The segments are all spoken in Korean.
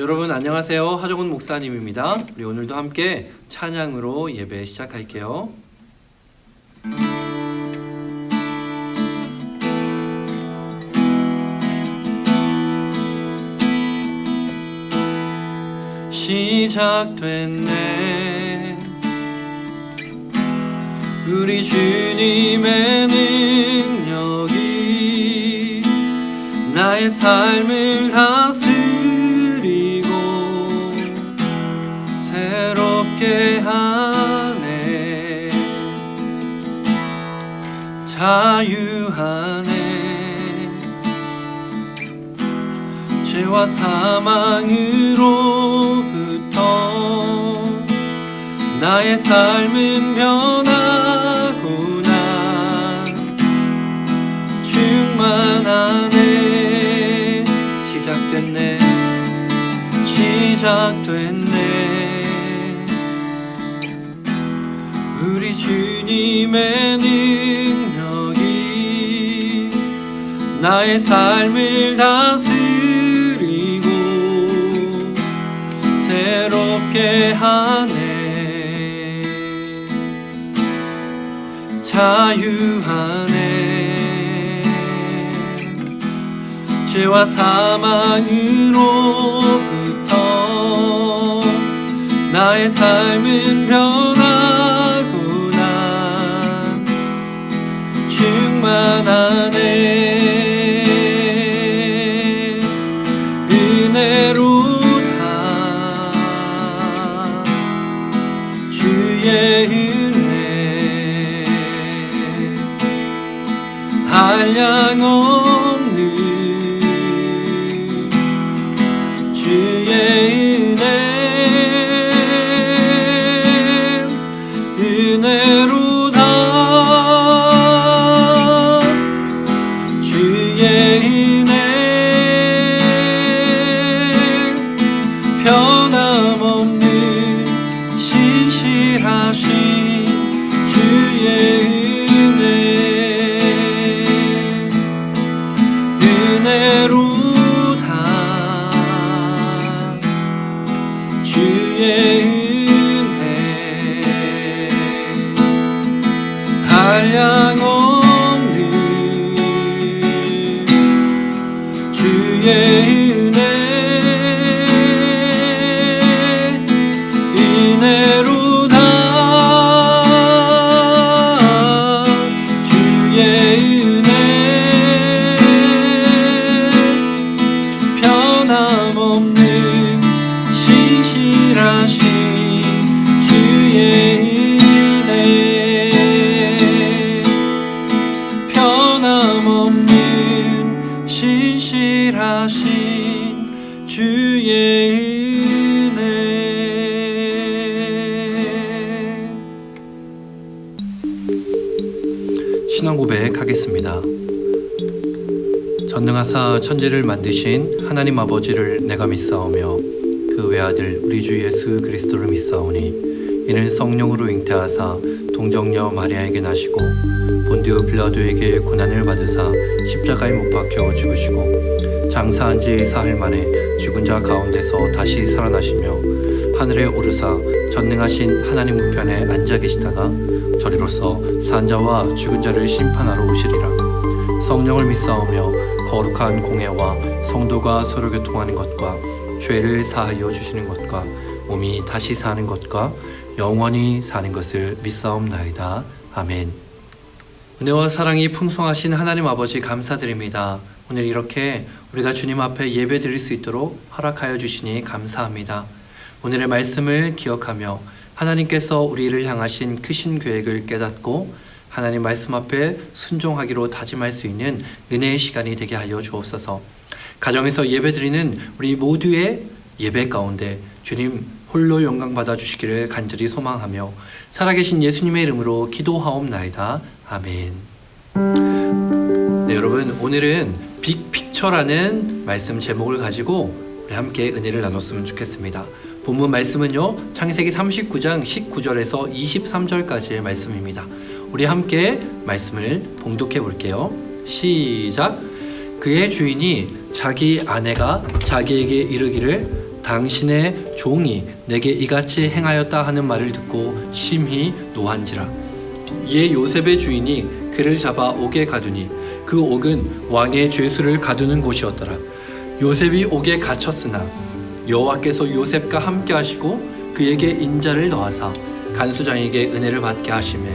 여러분 안녕하세요. 하정훈 목사님입니다. 우리 오늘도 함께 찬양으로 예배 시작할게요. 시작됐네. 우리 주님의 능력이 나의 삶을 다스리고 새롭게 하네. 자유하네. 죄와 사망으로부터 나의 삶은 변하구나. 충만하네. 시작됐네. 시작됐네. 우리 주님의 능력이 나의 삶을 다스리고 새롭게 하네. 자유하네. 죄와 사망으로부터 나의 삶은 변하구나. 충만하네. 은혜로다. 주의 은혜 한량 없는 주의 은혜 은혜로다. 주의 은혜 변함없는 신실하신 주의 은혜 은혜로다. 주의 은혜 한량 없는 주의 은혜 은혜로다. 주의 은혜 변함없는 신실하신 주의 은혜 변함없는 신실하신 주의 은혜. 신앙 고백하겠습니다. 전능하사 천지를 만드신 하나님 아버지를 내가 믿사오며 그 외아들 우리 주 예수 그리스도를 믿사오니 이는 성령으로 잉태하사 동정녀 마리아에게 나시고 본디오 빌라도에게 고난을 받으사 십자가에 못 박혀 죽으시고 장사한 지 사흘 만에 죽은 자 가운데서 다시 살아나시며 하늘에 오르사 전능하신 하나님 우편에 앉아 계시다가 저리로서 산자와 죽은 자를 심판하러 오시리라. 성령을 믿사오며 거룩한 공예와 성도가 서로 교통하는 것과 죄를 사하여 주시는 것과 몸이 다시 사는 것과 영원히 사는 것을 믿사옵나이다. 아멘. 은혜와 사랑이 풍성하신 하나님 아버지 감사드립니다. 오늘 이렇게 우리가 주님 앞에 예배 드릴 수 있도록 허락하여 주시니 감사합니다. 오늘의 말씀을 기억하며 하나님께서 우리를 향하신 크신 계획을 깨닫고 하나님 말씀 앞에 순종하기로 다짐할 수 있는 은혜의 시간이 되게 하여 주옵소서. 가정에서 예배드리는 우리 모두의 예배 가운데 주님 홀로 영광 받아 주시기를 간절히 소망하며 살아계신 예수님의 이름으로 기도하옵나이다. 아멘. 네, 여러분 오늘은 빅픽처라는 말씀 제목을 가지고 우리 함께 은혜를 나눴으면 좋겠습니다. 본문 말씀은요, 창세기 39장 19절에서 23절까지의 말씀입니다. 우리 함께 말씀을 봉독해 볼게요. 시작. 그의 주인이 자기 아내가 자기에게 이르기를 당신의 종이 내게 이같이 행하였다 하는 말을 듣고 심히 노한지라. 이에 요셉의 주인이 그를 잡아 옥에 가두니 그 옥은 왕의 죄수를 가두는 곳이었더라. 요셉이 옥에 갇혔으나 여호와께서 요셉과 함께 하시고 그에게 인자를 더하사 간수장에게 은혜를 받게 하시매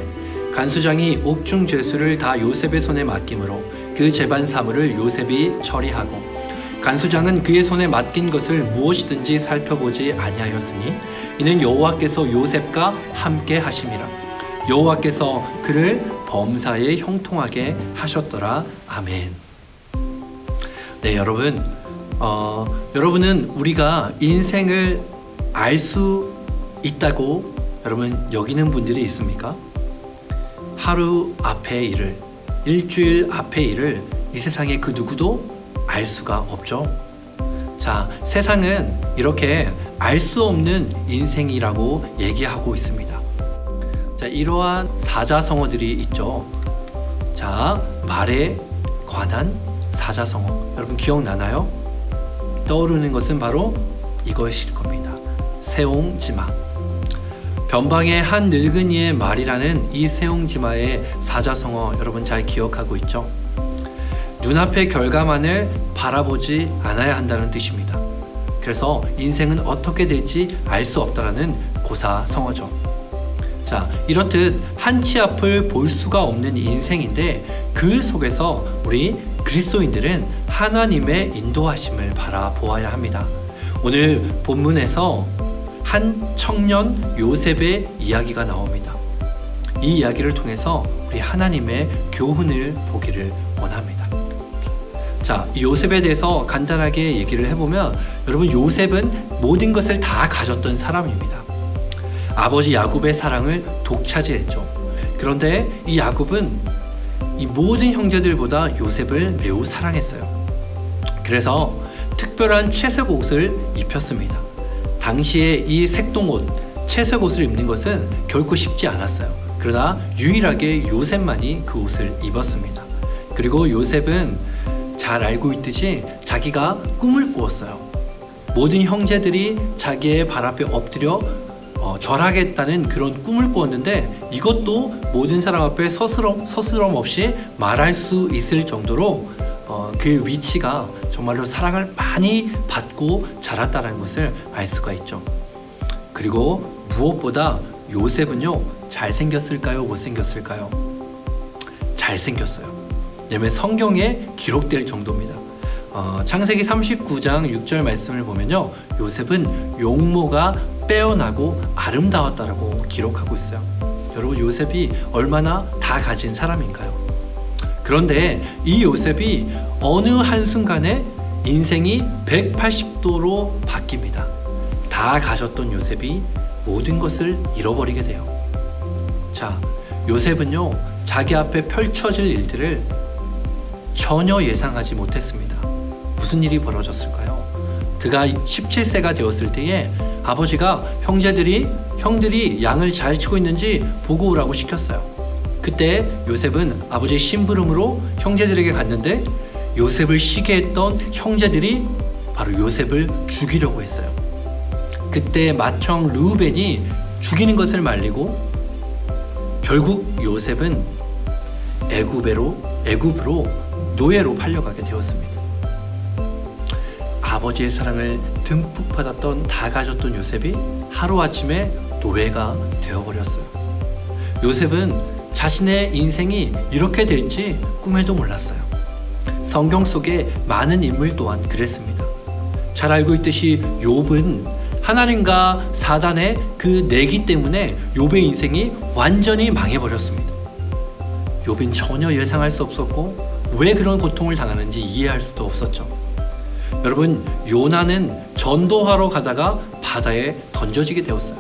간수장이 옥중 죄수를 다 요셉의 손에 맡김으로 그 재반 사물을 요셉이 처리하고 간수장은 그의 손에 맡긴 것을 무엇이든지 살펴보지 아니하였으니 이는 여호와께서 요셉과 함께 하심이라. 여호와께서 그를 범사에 형통하게 하셨더라. 아멘. 네, 여러분은 우리가 인생을 알 수 있다고 여러분 여기는 분들이 있습니까? 하루 앞의 일을, 일주일 앞의 일을 이 세상에 그 누구도 알 수가 없죠. 자, 세상은 이렇게 알 수 없는 인생이라고 얘기하고 있습니다. 자, 이러한 사자성어들이 있죠. 자, 말에 관한 사자성어 여러분 기억나나요? 떠오르는 것은 바로 이것일 겁니다. 세옹지마. 변방의 한 늙은이의 말이라는 이 세옹지마의 사자성어 여러분 잘 기억하고 있죠? 눈앞의 결과만을 바라보지 않아야 한다는 뜻입니다. 그래서 인생은 어떻게 될지 알 수 없다라는 고사성어죠. 자, 이렇듯 한치 앞을 볼 수가 없는 인생인데 그 속에서 우리 그리스도인들은 하나님의 인도하심을 바라보아야 합니다. 오늘 본문에서 한 청년 요셉의 이야기가 나옵니다. 이 이야기를 통해서 우리 하나님의 교훈을 보기를 원합니다. 자, 요셉에 대해서 간단하게 얘기를 해보면 여러분 요셉은 모든 것을 다 가졌던 사람입니다. 아버지 야곱의 사랑을 독차지했죠. 그런데 이 야곱은 이 모든 형제들보다 요셉을 매우 사랑했어요. 그래서 특별한 채색 옷을 입혔습니다. 당시에 이 색동옷, 채색 옷을 입는 것은 결코 쉽지 않았어요. 그러나 유일하게 요셉만이 그 옷을 입었습니다. 그리고 요셉은 잘 알고 있듯이 자기가 꿈을 꾸었어요. 모든 형제들이 자기의 발 앞에 엎드려 절하겠다는 그런 꿈을 꾸었는데 이것도 모든 사람 앞에 서스럼 없이 말할 수 있을 정도로 그 위치가 정말로 사랑을 많이 받고 자랐다는 것을 알 수가 있죠. 그리고 무엇보다 요셉은요, 잘생겼을까요? 못생겼을까요? 잘생겼어요. 왜냐하면 성경에 기록될 정도입니다. 창세기 39장 6절 말씀을 보면요, 요셉은 용모가 빼어나고 아름다웠다라고 기록하고 있어요. 여러분, 요셉이 얼마나 다 가진 사람인가요? 그런데 이 요셉이 어느 한순간에 인생이 180도로 바뀝니다. 다 가졌던 요셉이 모든 것을 잃어버리게 돼요. 자, 요셉은요, 자기 앞에 펼쳐질 일들을 전혀 예상하지 못했습니다. 무슨 일이 벌어졌을까요? 그가 17세가 되었을 때에 아버지가 형들이 양을 잘 치고 있는지 보고 오라고 시켰어요. 그때 요셉은 아버지의 심부름으로 형제들에게 갔는데 요셉을 쉬게 했던 형제들이 바로 요셉을 죽이려고 했어요. 그때 맏형 르우벤이 죽이는 것을 말리고 결국 요셉은 애굽으로 노예로 팔려가게 되었습니다. 아버지의 사랑을 듬뿍 받았던 다 가졌던 요셉이 하루아침에 노예가 되어버렸어요. 요셉은 자신의 인생이 이렇게 될지 꿈에도 몰랐어요. 성경 속에 많은 인물 또한 그랬습니다. 잘 알고 있듯이 욥은 하나님과 사단의 그 내기 때문에 욥의 인생이 완전히 망해버렸습니다. 욥은 전혀 예상할 수 없었고 왜 그런 고통을 당하는지 이해할 수도 없었죠. 여러분, 요나는 전도하러 가다가 바다에 던져지게 되었어요.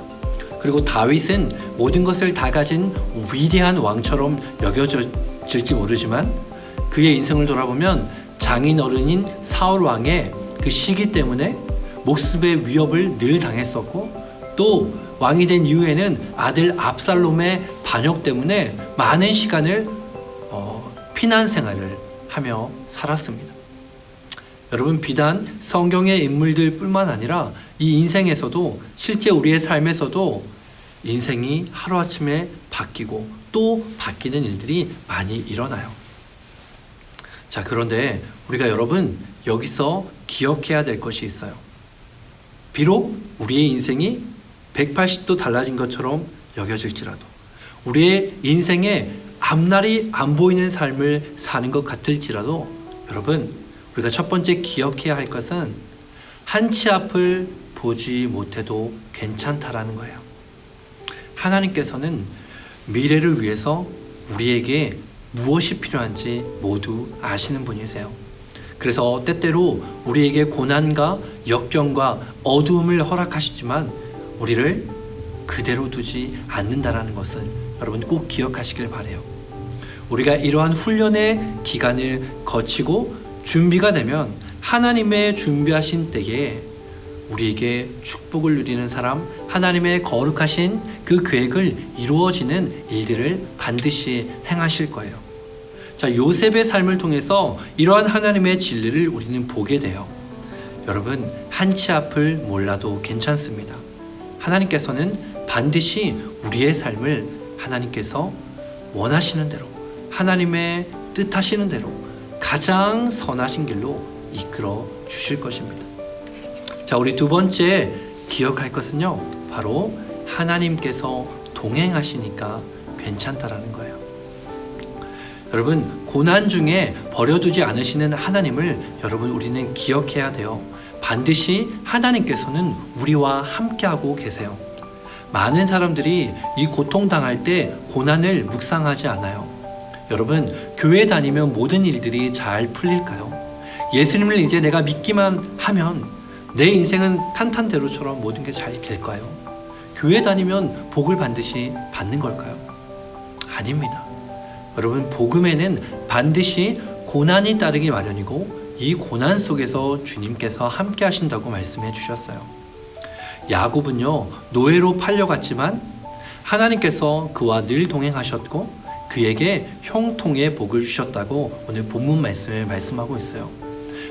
그리고 다윗은 모든 것을 다 가진 위대한 왕처럼 여겨질지 모르지만 그의 인생을 돌아보면 장인어른인 사울 왕의 그 시기 때문에 목숨의 위협을 늘 당했었고 또 왕이 된 이후에는 아들 압살롬의 반역 때문에 많은 시간을 피난 생활을 하며 살았습니다. 여러분, 비단 성경의 인물들 뿐만 아니라 이 인생에서도, 실제 우리의 삶에서도 인생이 하루아침에 바뀌고 또 바뀌는 일들이 많이 일어나요. 자, 그런데 우리가 여러분 여기서 기억해야 될 것이 있어요. 비록 우리의 인생이 180도 달라진 것처럼 여겨질지라도, 우리의 인생에 앞날이 안 보이는 삶을 사는 것 같을지라도, 여러분, 우리가 첫 번째 기억해야 할 것은 한 치 앞을 보지 못해도 괜찮다라는 거예요. 하나님께서는 미래를 위해서 우리에게 무엇이 필요한지 모두 아시는 분이세요. 그래서 때때로 우리에게 고난과 역경과 어두움을 허락하시지만 우리를 그대로 두지 않는다라는 것을 여러분 꼭 기억하시길 바라요. 우리가 이러한 훈련의 기간을 거치고 준비가 되면 하나님의 준비하신 때에 우리에게 축복을 누리는 사람, 하나님의 거룩하신 그 계획을 이루어지는 일들을 반드시 행하실 거예요. 자, 요셉의 삶을 통해서 이러한 하나님의 진리를 우리는 보게 돼요. 여러분, 한 치 앞을 몰라도 괜찮습니다. 하나님께서는 반드시 우리의 삶을 하나님께서 원하시는 대로, 하나님의 뜻하시는 대로 가장 선하신 길로 이끌어 주실 것입니다. 자, 우리 두 번째 기억할 것은요, 바로 하나님께서 동행하시니까 괜찮다라는 거예요. 여러분, 고난 중에 버려두지 않으시는 하나님을 여러분 우리는 기억해야 돼요. 반드시 하나님께서는 우리와 함께하고 계세요. 많은 사람들이 이 고통당할 때 고난을 묵상하지 않아요. 여러분, 교회 다니면 모든 일들이 잘 풀릴까요? 예수님을 이제 내가 믿기만 하면 내 인생은 탄탄대로처럼 모든 게 잘 될까요? 교회 다니면 복을 반드시 받는 걸까요? 아닙니다. 여러분, 복음에는 반드시 고난이 따르기 마련이고 이 고난 속에서 주님께서 함께 하신다고 말씀해 주셨어요. 야곱은요, 노예로 팔려갔지만 하나님께서 그와 늘 동행하셨고 그에게 형통의 복을 주셨다고 오늘 본문 말씀을 말씀하고 있어요.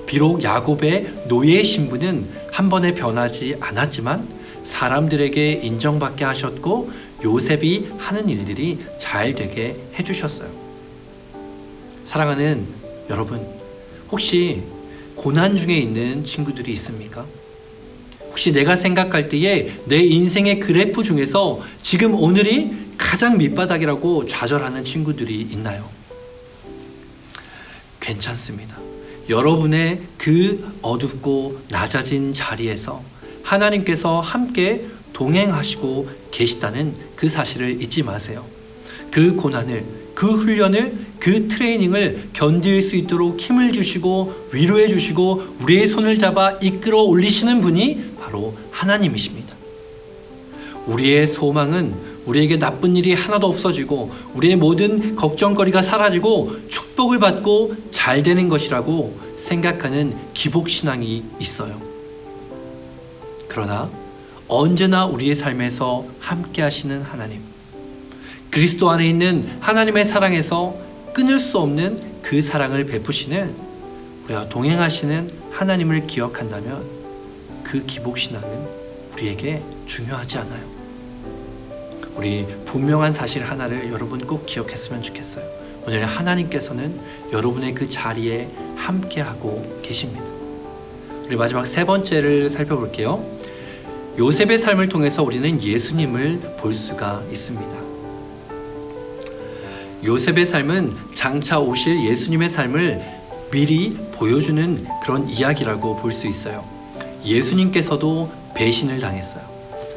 비록 야곱의 노예의 신분은 한 번에 변하지 않았지만 사람들에게 인정받게 하셨고 요셉이 하는 일들이 잘 되게 해주셨어요. 사랑하는 여러분, 혹시 고난 중에 있는 친구들이 있습니까? 혹시 내가 생각할 때에 내 인생의 그래프 중에서 지금 오늘이 가장 밑바닥이라고 좌절하는 친구들이 있나요? 괜찮습니다. 여러분의 그 어둡고 낮아진 자리에서 하나님께서 함께 동행하시고 계시다는 그 사실을 잊지 마세요. 그 고난을, 그 훈련을, 그 트레이닝을 견딜 수 있도록 힘을 주시고 위로해 주시고 우리의 손을 잡아 이끌어 올리시는 분이 바로 하나님이십니다. 우리의 소망은 우리에게 나쁜 일이 하나도 없어지고 우리의 모든 걱정거리가 사라지고 축복을 받고 잘 되는 것이라고 생각하는 기복신앙이 있어요. 그러나 언제나 우리의 삶에서 함께 하시는 하나님, 그리스도 안에 있는 하나님의 사랑에서 끊을 수 없는 그 사랑을 베푸시는 우리와 동행하시는 하나님을 기억한다면 그 기복신앙은 우리에게 중요하지 않아요. 우리 분명한 사실 하나를 여러분 꼭 기억했으면 좋겠어요. 오늘 하나님께서는 여러분의 그 자리에 함께하고 계십니다. 우리 마지막 세 번째를 살펴볼게요. 요셉의 삶을 통해서 우리는 예수님을 볼 수가 있습니다. 요셉의 삶은 장차 오실 예수님의 삶을 미리 보여주는 그런 이야기라고 볼 수 있어요. 예수님께서도 배신을 당했어요.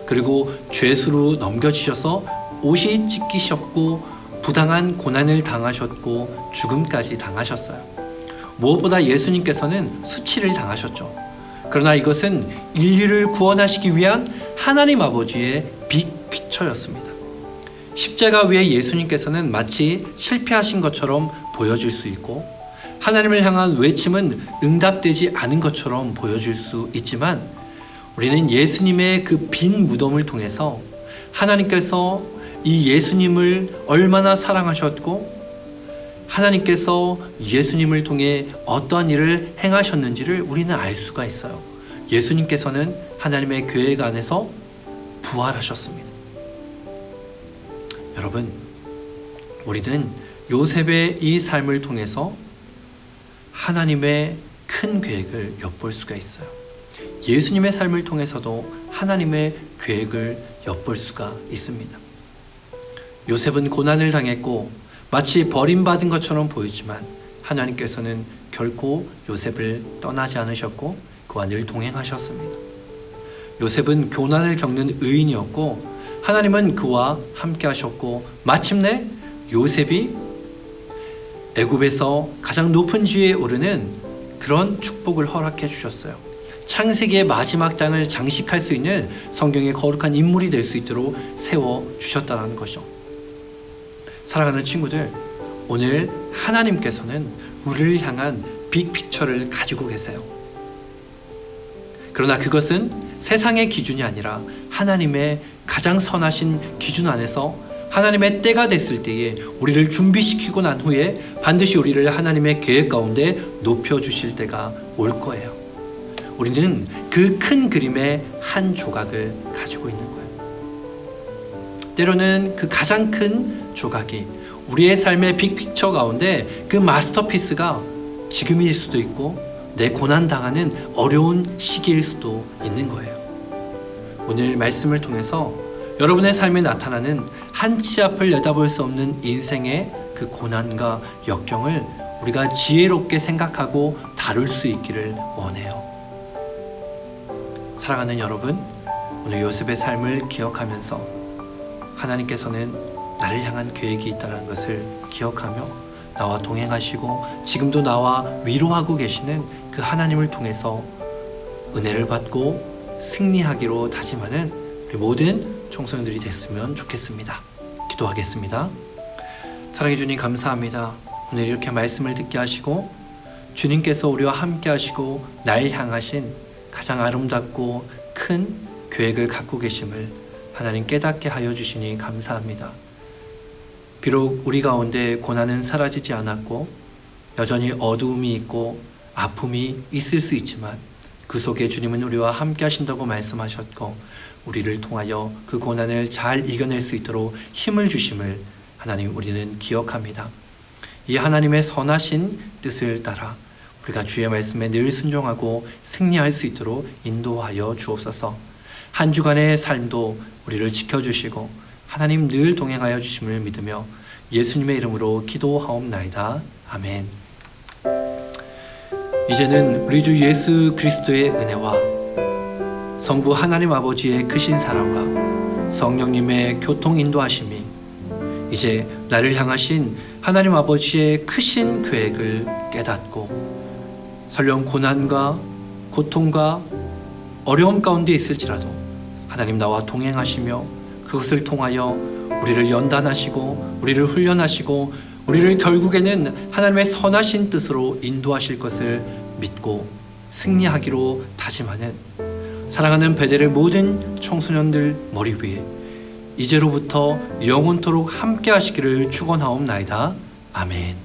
그리고 죄수로 넘겨주셔서 옷이 찢기셨고 부당한 고난을 당하셨고 죽음까지 당하셨어요. 무엇보다 예수님께서는 수치를 당하셨죠. 그러나 이것은 인류를 구원하시기 위한 하나님 아버지의 빅 픽처였습니다. 십자가 위에 예수님께서는 마치 실패하신 것처럼 보여질 수 있고 하나님을 향한 외침은 응답되지 않은 것처럼 보여질 수 있지만 우리는 예수님의 그 빈 무덤을 통해서 하나님께서 이 예수님을 얼마나 사랑하셨고 하나님께서 예수님을 통해 어떠한 일을 행하셨는지를 우리는 알 수가 있어요. 예수님께서는 하나님의 계획 안에서 부활하셨습니다. 여러분, 우리는 요셉의 이 삶을 통해서 하나님의 큰 계획을 엿볼 수가 있어요. 예수님의 삶을 통해서도 하나님의 계획을 엿볼 수가 있습니다. 요셉은 고난을 당했고 마치 버림받은 것처럼 보이지만 하나님께서는 결코 요셉을 떠나지 않으셨고 그와 늘 동행하셨습니다. 요셉은 고난을 겪는 의인이었고 하나님은 그와 함께 하셨고 마침내 요셉이 애굽에서 가장 높은 지위에 오르는 그런 축복을 허락해 주셨어요. 창세기의 마지막 장을 장식할 수 있는 성경의 거룩한 인물이 될 수 있도록 세워주셨다는 것이죠. 사랑하는 친구들, 오늘 하나님께서는 우리를 향한 빅픽처를 가지고 계세요. 그러나 그것은 세상의 기준이 아니라 하나님의 가장 선하신 기준 안에서 하나님의 때가 됐을 때에 우리를 준비시키고 난 후에 반드시 우리를 하나님의 계획 가운데 높여주실 때가 올 거예요. 우리는 그 큰 그림의 한 조각을 가지고 있는 거예요. 때로는 그 가장 큰 조각이 우리의 삶의 빅픽처 가운데 그 마스터피스가 지금일 수도 있고 내 고난당하는 어려운 시기일 수도 있는 거예요. 오늘 말씀을 통해서 여러분의 삶에 나타나는 한 치 앞을 내다볼 수 없는 인생의 그 고난과 역경을 우리가 지혜롭게 생각하고 다룰 수 있기를 원해요. 사랑하는 여러분, 오늘 요셉의 삶을 기억하면서 하나님께서는 나를 향한 계획이 있다는 것을 기억하며 나와 동행하시고 지금도 나와 위로하고 계시는 그 하나님을 통해서 은혜를 받고 승리하기로 다짐하는 우리 모든 청소년들이 됐으면 좋겠습니다. 기도하겠습니다. 사랑해 주님, 감사합니다. 오늘 이렇게 말씀을 듣게 하시고 주님께서 우리와 함께 하시고 날 향하신 가장 아름답고 큰 계획을 갖고 계심을 하나님 깨닫게 하여 주시니 감사합니다. 비록 우리 가운데 고난은 사라지지 않았고 여전히 어두움이 있고 아픔이 있을 수 있지만 그 속에 주님은 우리와 함께 하신다고 말씀하셨고 우리를 통하여 그 고난을 잘 이겨낼 수 있도록 힘을 주심을 하나님 우리는 기억합니다. 이 하나님의 선하신 뜻을 따라 우리가 주의 말씀에 늘 순종하고 승리할 수 있도록 인도하여 주옵소서. 한 주간의 삶도 우리를 지켜주시고 하나님 늘 동행하여 주심을 믿으며 예수님의 이름으로 기도하옵나이다. 아멘. 이제는 우리 주 예수 그리스도의 은혜와 성부 하나님 아버지의 크신 사랑과 성령님의 교통 인도하심이 이제 나를 향하신 하나님 아버지의 크신 계획을 깨닫고 설령 고난과 고통과 어려움 가운데 있을지라도 하나님 나와 동행하시며 그것을 통하여 우리를 연단하시고 우리를 훈련하시고 우리를 결국에는 하나님의 선하신 뜻으로 인도하실 것을 믿고 승리하기로 다짐하는 사랑하는 베델의 모든 청소년들 머리 위에 이제로부터 영원토록 함께 하시기를 축원하옵나이다. 아멘.